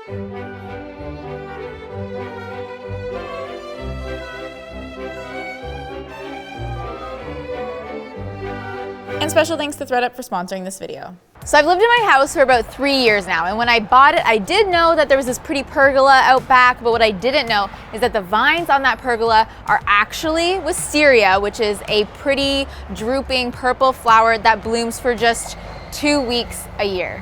And special thanks to ThredUp for sponsoring this video. So I've lived in my house for about 3 years now, and when I bought it, I did know that there was this pretty pergola out back, but what I didn't know is that the vines on that pergola are actually wisteria, which is a pretty drooping purple flower that blooms for just 2 weeks a year.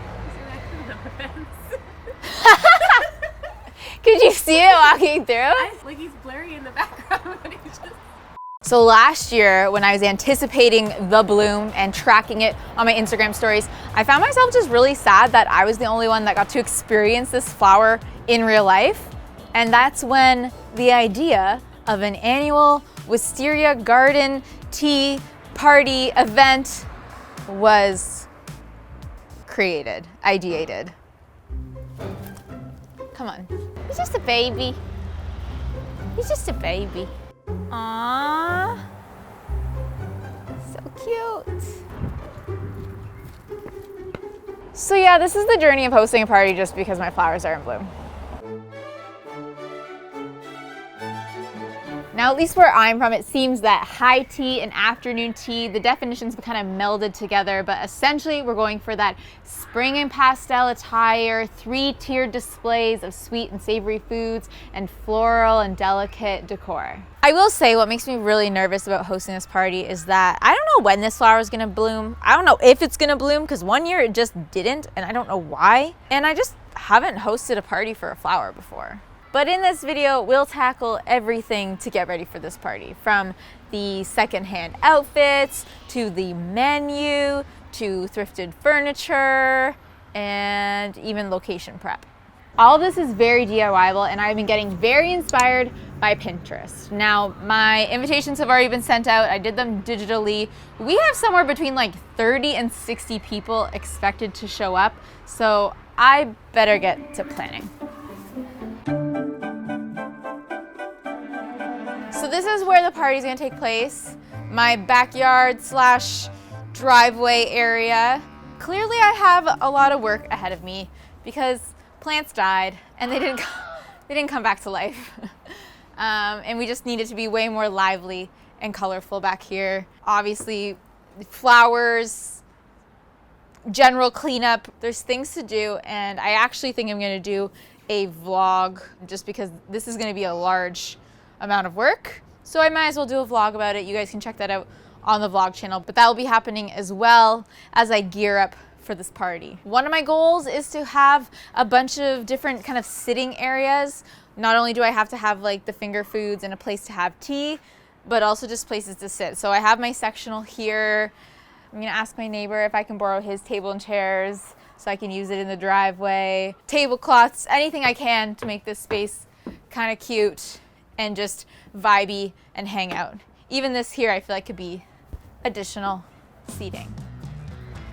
Could you see it walking through? Like he's blurry in the background, but he's just... So last year, when I was anticipating the bloom and tracking it on my Instagram stories, I found myself just really sad that I was the only one that got to experience this flower in real life. And that's when the idea of an annual wisteria garden tea party event was created, ideated. Come on, he's just a baby. He's just a baby. Aww, so cute. So yeah, this is the journey of hosting a party just because my flowers are in bloom. Now, at least where I'm from, it seems that high tea and afternoon tea, the definitions kind of melded together, but essentially we're going for that spring and pastel attire, 3-tiered displays of sweet and savory foods, and floral and delicate decor. I will say what makes me really nervous about hosting this party is that I don't know when this flower is gonna bloom. I don't know if it's gonna bloom, because one year it just didn't, and I don't know why. And I just haven't hosted a party for a flower before. But in this video, we'll tackle everything to get ready for this party, from the secondhand outfits, to the menu, to thrifted furniture, and even location prep. All of this is very DIY-able, and I've been getting very inspired by Pinterest. Now, my invitations have already been sent out. I did them digitally. We have somewhere between like 30 and 60 people expected to show up, so I better get to planning. So this is where the party's gonna take place. My backyard slash driveway area. Clearly I have a lot of work ahead of me because plants died and they didn't come back to life. And we just needed to be way more lively and colorful back here. Obviously, flowers, general cleanup, there's things to do, and I actually think I'm gonna do a vlog just because this is gonna be a large amount of work. So I might as well do a vlog about it. You guys can check that out on the vlog channel, but that will be happening as well as I gear up for this party. One of my goals is to have a bunch of different kind of sitting areas. Not only do I have to have like the finger foods and a place to have tea, but also just places to sit. So I have my sectional here. I'm gonna ask my neighbor if I can borrow his table and chairs so I can use it in the driveway. Tablecloths, anything I can to make this space kind of cute and just vibey and hang out. Even this here I feel like could be additional seating.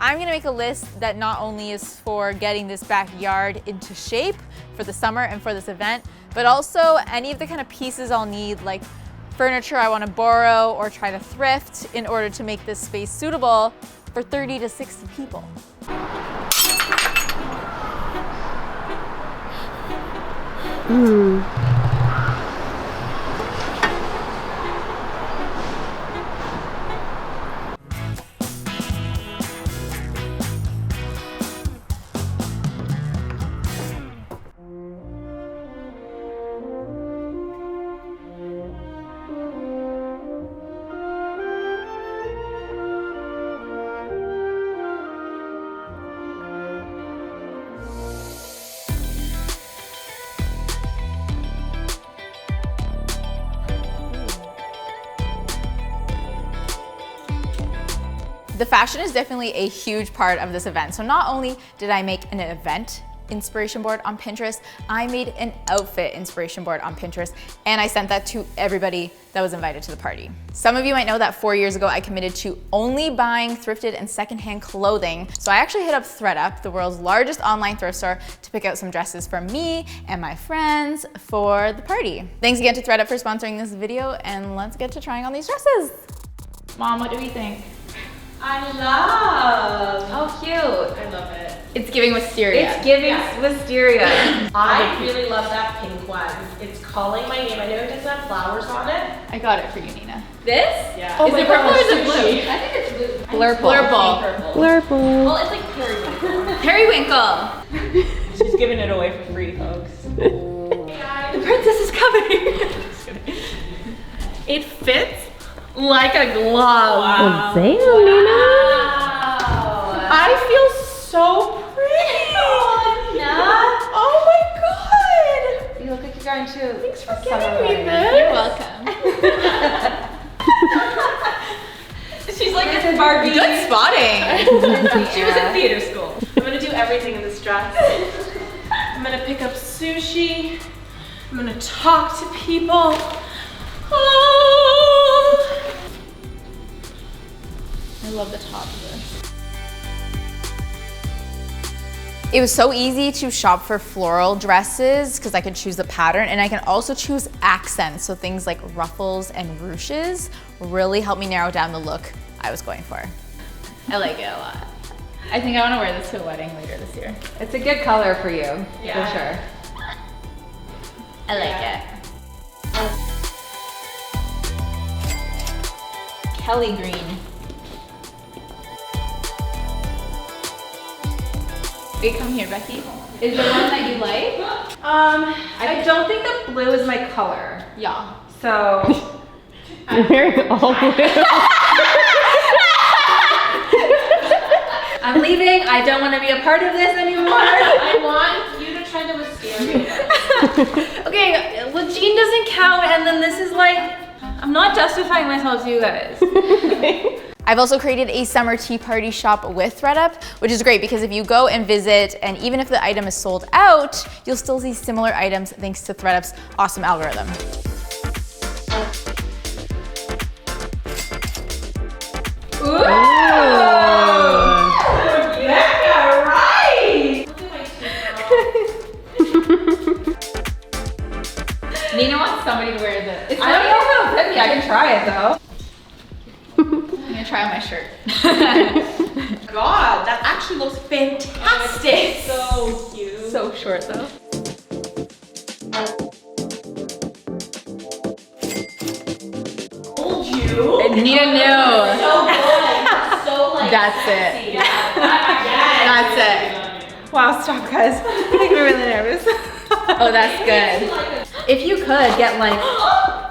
I'm gonna make a list that not only is for getting this backyard into shape for the summer and for this event, but also any of the kind of pieces I'll need, like furniture I wanna borrow or try to thrift in order to make this space suitable for 30 to 60 people. The fashion is definitely a huge part of this event. So not only did I make an event inspiration board on Pinterest, I made an outfit inspiration board on Pinterest, and I sent that to everybody that was invited to the party. Some of you might know that 4 years ago I committed to only buying thrifted and secondhand clothing. So I actually hit up ThredUp, the world's largest online thrift store, to pick out some dresses for me and my friends for the party. Thanks again to ThredUp for sponsoring this video, and let's get to trying on these dresses. Mom, what do we think? I love. How cute. I love it. It's giving wisteria. It's giving wisteria. I really love that pink one. It's calling my name. I know it doesn't have flowers on it. I got it for you, Nina. This? Yeah. Is it purple or is it blue? I think it's blue. Blurple. Blurple. Well, it's like periwinkle. Periwinkle. She's giving it away for free, folks. The princess is coming. It fits like a glove. Well, damn, Nina. I feel so pretty. Oh my god. You look like you're going to. Thanks for giving me this. You're welcome. She's like this Barbie. Good spotting. She was in theater school. I'm gonna do everything in this dress. I'm gonna pick up sushi. I'm gonna talk to people. Oh. I love the top of this. It was so easy to shop for floral dresses because I could choose the pattern, and I can also choose accents. So things like ruffles and ruches really helped me narrow down the look I was going for. I like it a lot. I think I want to wear this to a wedding later this year. It's a good color for you, Yeah. for sure. I like it. Kelly green. Wait, come here, Becky. Is there one that you like? I don't think the blue is my color. Yeah. So. I'm wearing all blue. I'm leaving. I don't want to be a part of this anymore. I want you to try the wisteria. Okay, well, Jean doesn't count, and then this is like, I'm not justifying myself to you guys. I've also created a summer tea party shop with ThredUp, which is great because if you go and visit, and even if the item is sold out, you'll still see similar items thanks to ThredUp's awesome algorithm. Ooh! Yeah, right! Nina wants somebody to wear this. I don't know if it'll fit me. I can try it though. I'm gonna try on my shirt. God, that actually looks fantastic. So cute. So short though. Told you. Nina knew. So good. So like. That's it. sexy. Yeah. That's it. Wow, stop, guys. I'm really nervous. Oh, that's good. If you could get like,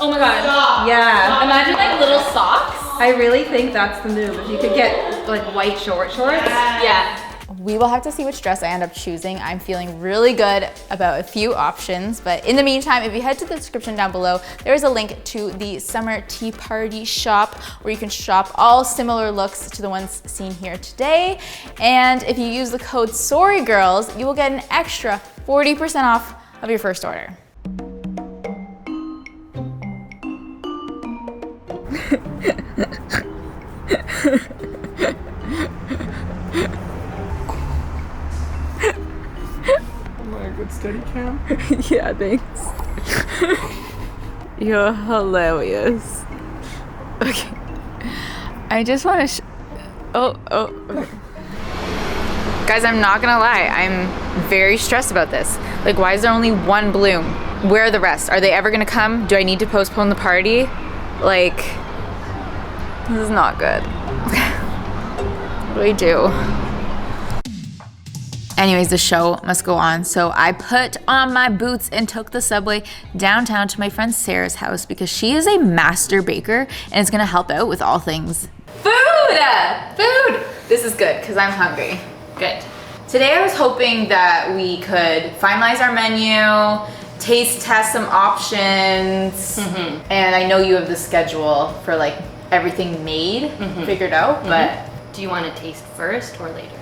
Oh my god. Stop. yeah, Imagine like little socks. I really think that's the move. If you could get like white shorts. Yeah. We will have to see which dress I end up choosing. I'm feeling really good about a few options, but in the meantime, if you head to the description down below, there is a link to the summer tea party shop where you can shop all similar looks to the ones seen here today. And if you use the code TheSorryGirls, you will get an extra 40% off of your first order. Am I a good steady cam? Yeah, thanks. You're hilarious. Okay. I just want to okay. Guys, I'm not gonna lie. I'm very stressed about this. Like, why is there only one bloom? Where are the rest? Are they ever gonna come? Do I need to postpone the party? Like, this is not good. What do I do? Anyways, the show must go on. So I put on my boots and took the subway downtown to my friend Sarah's house because she is a master baker and is gonna help out with all things food. This is good because I'm hungry. Good. Today I was hoping that we could finalize our menu, taste test some options, and I know you have the schedule for like everything made, figured out, but Do you want to taste first or later?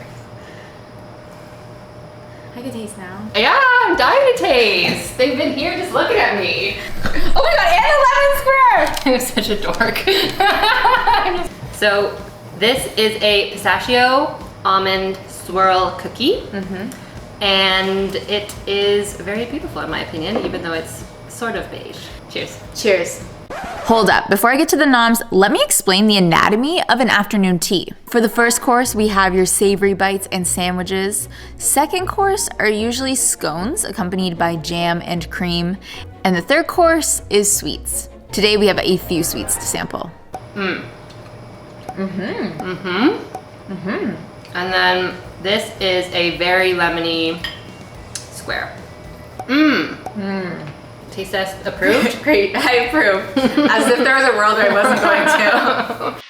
I could taste now. Yeah, I'm dying to taste. They've been here just looking at me. Oh my god, and a lemon square! I'm such a dork. So this is a pistachio almond swirl cookie. And it is very beautiful in my opinion, even though it's sort of beige. Cheers. Cheers. Hold up, before I get to the noms, let me explain the anatomy of an afternoon tea. For the first course, we have your savory bites and sandwiches. Second course are usually scones accompanied by jam and cream. And the third course is sweets. Today we have a few sweets to sample. And then this is a very lemony square. Taste test approved? Great, I approve. As if there was a world where I wasn't going to.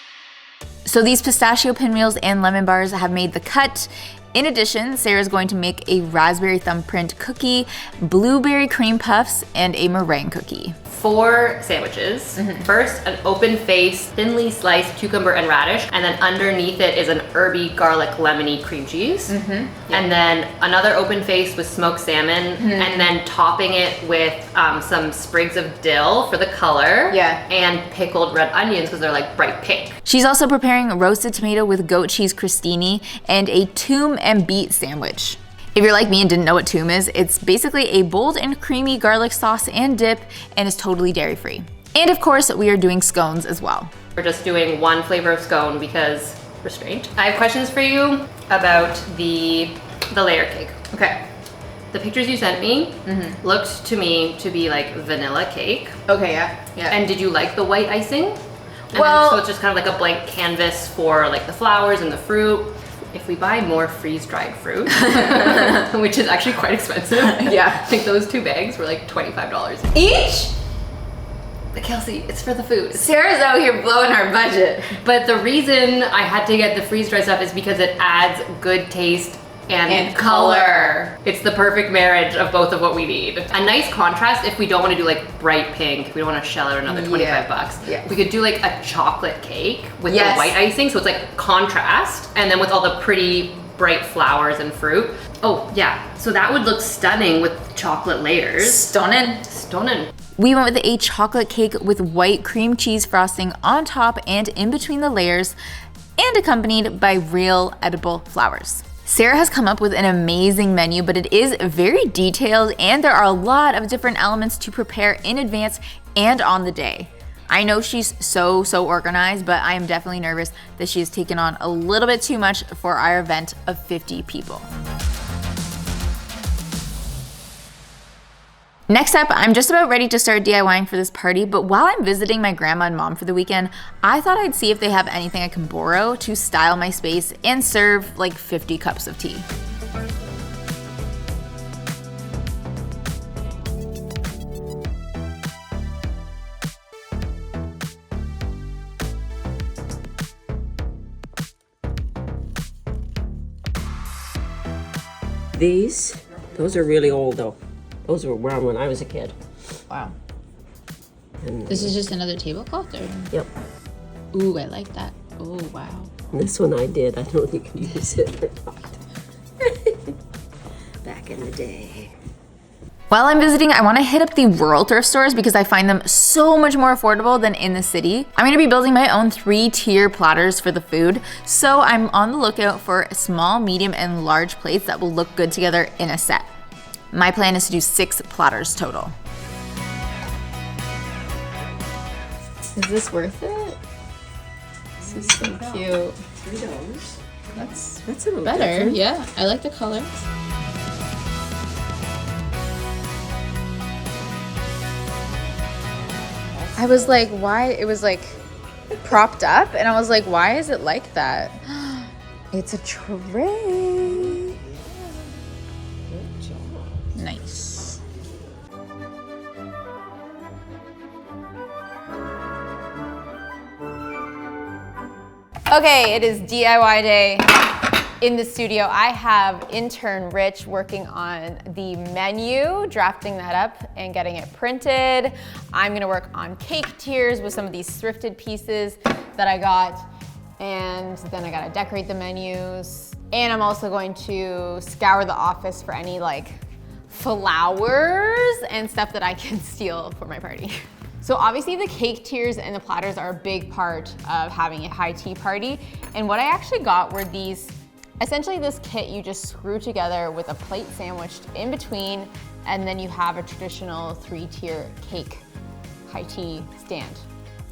So these pistachio pinwheels and lemon bars have made the cut. In addition, Sarah's going to make a raspberry thumbprint cookie, blueberry cream puffs, and a meringue cookie. 4 sandwiches. First, an open face, thinly sliced cucumber and radish, and then underneath it is an herby, garlic, lemony cream cheese. And then another open face with smoked salmon, and then topping it with some sprigs of dill for the color, and pickled red onions because they're like bright pink. She's also preparing a roasted tomato with goat cheese crostini and a toom and beet sandwich. If you're like me and didn't know what toom is, it's basically a bold and creamy garlic sauce and dip, and is totally dairy-free. And of course, we are doing scones as well. We're just doing one flavor of scone because restraint. I have questions for you about the layer cake. Okay. The pictures you sent me looked to me to be like vanilla cake. Okay, yeah. And did you like the white icing? And Well- so it's just kind of like a blank canvas for like the flowers and the fruit. If we buy more freeze-dried fruit, which is actually quite expensive. I think those 2 bags were like $25 Each? But Kelsey, it's for the food. Sarah's out here blowing our budget. But the reason I had to get the freeze-dried stuff is because it adds good taste and color. It's the perfect marriage of both of what we need. A nice contrast if we don't want to do like bright pink, we don't want to shell out another 25 bucks. We could do like a chocolate cake with the white icing, so it's like contrast, and then with all the pretty bright flowers and fruit. Oh yeah, so that would look stunning with chocolate layers. Stunning. We went with a chocolate cake with white cream cheese frosting on top and in between the layers, and accompanied by real edible flowers. Sarah has come up with an amazing menu, but it is very detailed and there are a lot of different elements to prepare in advance and on the day. I know she's so organized, but I am definitely nervous that she has taken on a little bit too much for our event of 50 people. Next up, I'm just about ready to start DIYing for this party, but while I'm visiting my grandma and mom for the weekend, I thought I'd see if they have anything I can borrow to style my space and serve like 50 cups of tea. Those are really old though. Those were around when I was a kid. Wow. And This is just another tablecloth? Or? Yep. Ooh, I like that. Oh, wow. And this one I did. I don't know if you can use it or not. Back in the day. While I'm visiting, I want to hit up the rural thrift stores because I find them so much more affordable than in the city. I'm going to be building my own 3-tier platters for the food, so I'm on the lookout for small, medium, and large plates that will look good together in a set. My plan is to do 6 platters total. Is this worth it? This is so cute. $3. That's That's a little better. different. Yeah, I like the colors. I was like, why? It was like propped up, and I was like, why is it like that? It's a tray. Nice. Okay, it is DIY day in the studio. I have intern Rich working on the menu, drafting that up and getting it printed. I'm gonna work on cake tiers with some of these thrifted pieces that I got, and then I gotta decorate the menus. And I'm also going to scour the office for any like flowers and stuff that I can steal for my party. So obviously the cake tiers and the platters are a big part of having a high tea party. And what I actually got were these, essentially this kit you just screw together with a plate sandwiched in between, and then you have a traditional 3-tier cake high tea stand.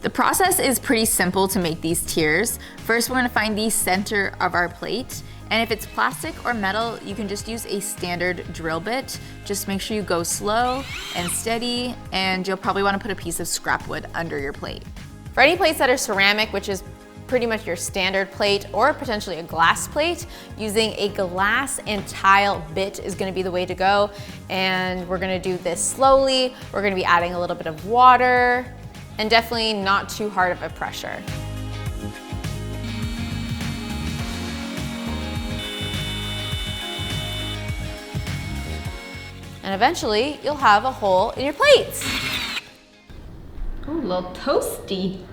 The process is pretty simple to make these tiers. First, we're gonna find the center of our plate. And if it's plastic or metal, you can just use a standard drill bit. Just make sure you go slow and steady, and you'll probably wanna put a piece of scrap wood under your plate. For any plates that are ceramic, which is pretty much your standard plate, or potentially a glass plate, using a glass and tile bit is gonna be the way to go. And we're gonna do this slowly. We're gonna be adding a little bit of water, and definitely not too hard of a pressure. And eventually, you'll have a hole in your plates. Ooh, a little toasty.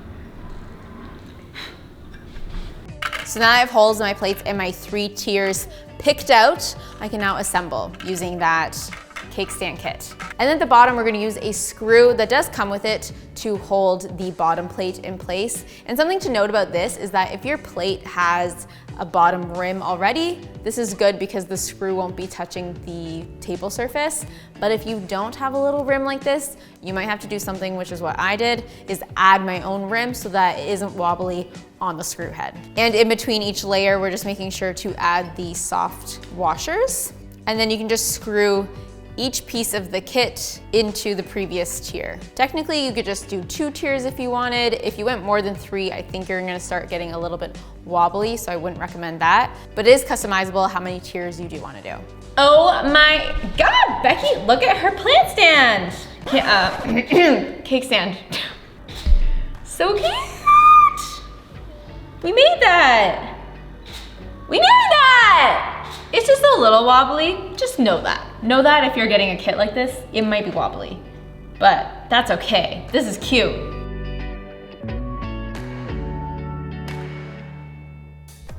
So now I have holes in my plates and my 3 tiers picked out. I can now assemble using that cake stand kit. And then at the bottom, we're gonna use a screw that does come with it to hold the bottom plate in place. And something to note about this is that if your plate has a bottom rim already, this is good because the screw won't be touching the table surface. But if you don't have a little rim like this, you might have to do something, which is what I did, is add my own rim so that it isn't wobbly on the screw head. And in between each layer, we're just making sure to add the soft washers. And then you can just screw each piece of the kit into the previous tier. Technically, you could just do 2 tiers if you wanted. If you went more than 3, I think you're gonna start getting a little bit wobbly, so I wouldn't recommend that. But it is customizable how many tiers you do wanna do. Oh my God, Becky, look at her plant stand. Cake stand. So cute. We made that. We made that. It's just a little wobbly, just know that. Know that if you're getting a kit like this, it might be wobbly, but that's okay. This is cute.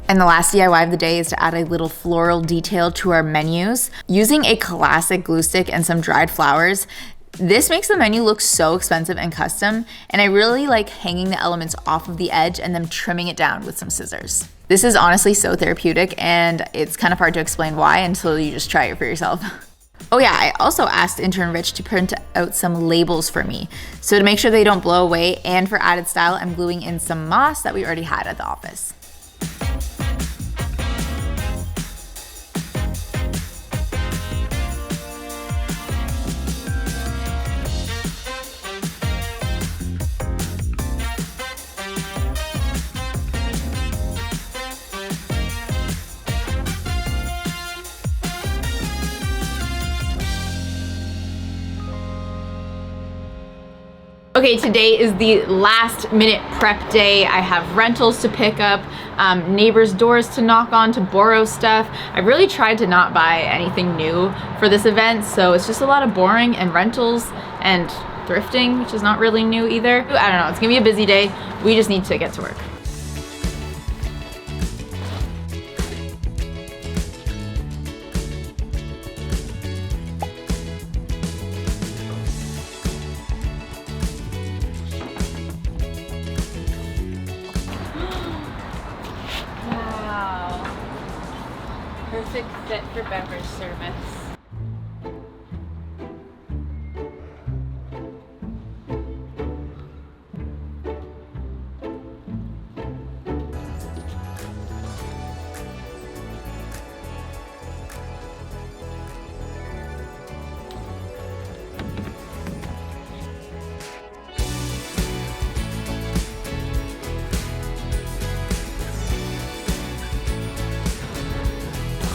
And the last DIY of the day is to add a little floral detail to our menus. Using a classic glue stick and some dried flowers, this makes the menu look so expensive and custom, and I really like hanging the elements off of the edge and then trimming it down with some scissors. This is honestly so therapeutic, and it's kind of hard to explain why until you just try it for yourself. Oh yeah, I also asked intern Rich to print out some labels for me. So to make sure they don't blow away and for added style, I'm gluing in some moss that we already had at the office. Okay, today is the last minute prep day. I have rentals to pick up, neighbors' doors to knock on to borrow stuff. I really tried to not buy anything new for this event, so it's just a lot of boring and rentals and thrifting, which is not really new either. I don't know, it's gonna be a busy day. We just need to get to work. Perfect fit for beverage service.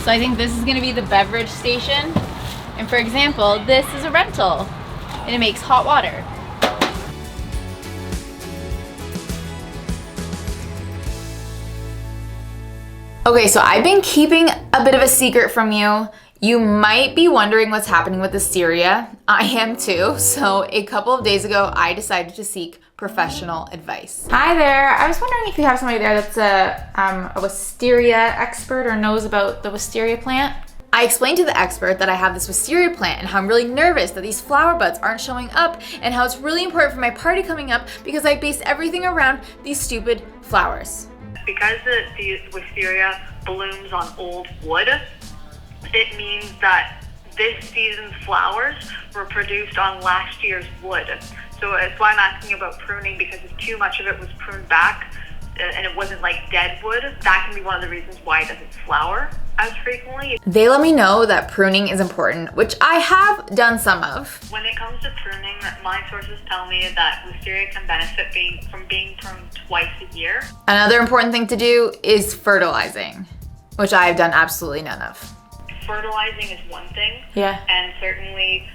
So I think this is gonna be the beverage station. And for example, this is a rental and it makes hot water. Okay, so I've been keeping a bit of a secret from you. You might be wondering what's happening with wisteria. I am too. So a couple of days ago, I decided to seek professional advice. Hi there. I was wondering if you have somebody there that's a wisteria expert or knows about the wisteria plant. I explained to the expert that I have this wisteria plant and how I'm really nervous that these flower buds aren't showing up and how it's really important for my party coming up because I base everything around these stupid flowers. Because the wisteria blooms on old wood, it means that this season's flowers were produced on last year's wood. So that's why I'm asking about pruning, because if too much of it was pruned back and it wasn't like dead wood, that can be one of the reasons why it doesn't flower as frequently. They let me know that pruning is important, which I have done some of. When it comes to pruning, my sources tell me that wisteria can benefit from being pruned twice a year. Another important thing to do is fertilizing, which I have done absolutely none of. Fertilizing is one thing. Yeah. And certainly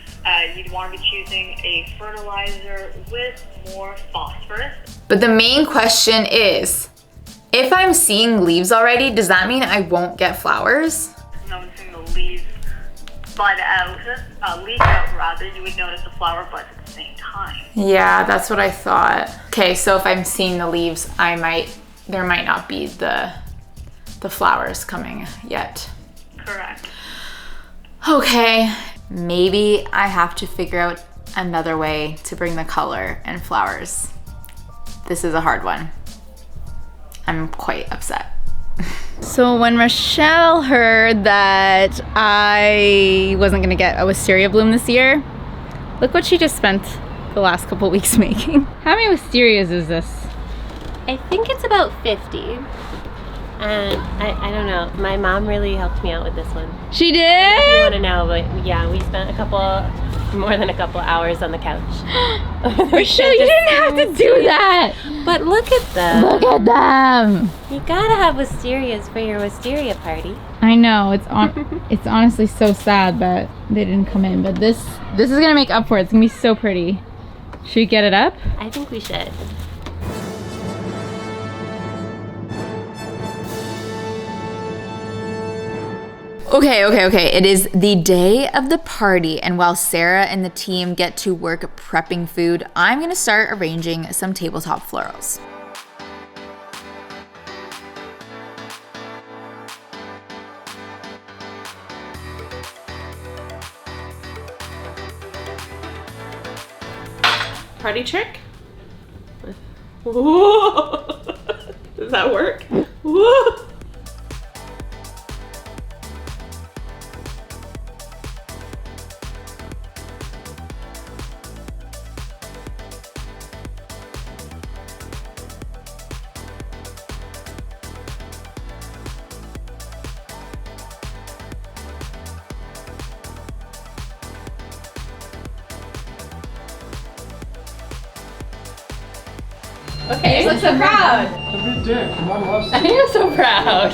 you'd want to be choosing a fertilizer with more phosphorus. But the main question is, if I'm seeing leaves already, does that mean I won't get flowers? Noticing the leaves bud out, leaf out rather, you would notice the flower buds at the same time. Yeah, that's what I thought. Okay, so if I'm seeing the leaves, there might not be the flowers coming yet. Correct. Okay, maybe I have to figure out another way to bring the color and flowers. This is a hard one. I'm quite upset. So when Rochelle heard that I wasn't gonna get a wisteria bloom this year, look what she just spent the last couple weeks making. How many wisterias is this? I think it's about 50. And I don't know. My mom really helped me out with this one. She If you did? want to know, but yeah, we spent more than a couple hours on the couch. Rochelle, you didn't have to do that! But look at them. Look at them! You gotta have wisterias for your wisteria party. I know, it's honestly so sad that they didn't come in, but this is gonna make up for it. It's gonna be so pretty. Should we get it up? I think we should. Okay. It is the day of the party, and while Sarah and the team get to work prepping food, I'm gonna start arranging some tabletop florals. Party trick? Whoa. Does that work? Whoa. Okay, you look so proud. I'm a dick. Mom loves I am so proud.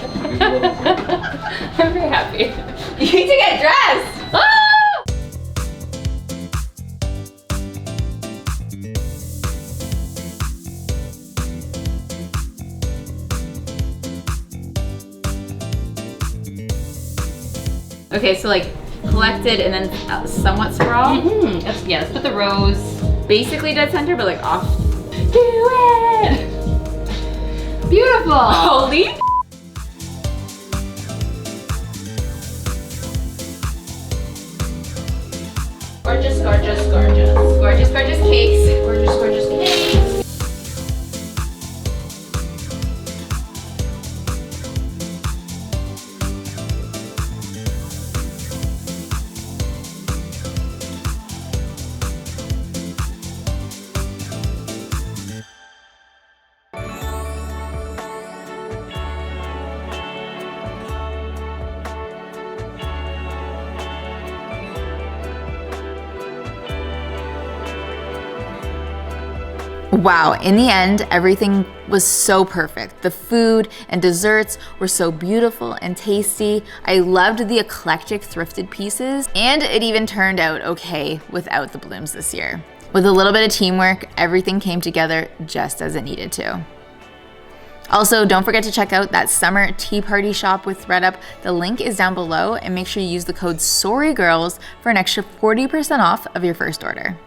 I'm very happy. You need to get dressed. Ah! Okay, so like collected and then somewhat sprawl. Yeah, let's put the rose basically dead center, but like off. Do it! Beautiful! Holy! Gorgeous, gorgeous, gorgeous. Gorgeous, gorgeous cakes. Gorgeous, gorgeous cakes. Wow, in the end, everything was so perfect. The food and desserts were so beautiful and tasty. I loved the eclectic thrifted pieces, and it even turned out okay without the blooms this year. With a little bit of teamwork, everything came together just as it needed to. Also, don't forget to check out that summer tea party shop with ThredUp. The link is down below, and make sure you use the code SORRYGIRLS for an extra 40% off of your first order.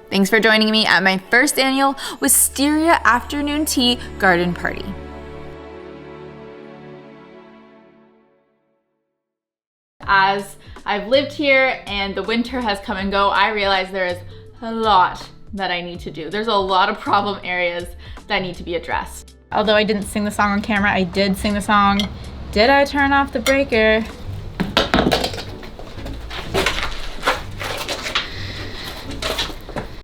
Thanks for joining me at my first annual Wisteria Afternoon Tea Garden Party. As I've lived here and the winter has come and go, I realize there is a lot that I need to do. There's a lot of problem areas that need to be addressed. Although I didn't sing the song on camera, I did sing the song, Did I Turn Off the Breaker?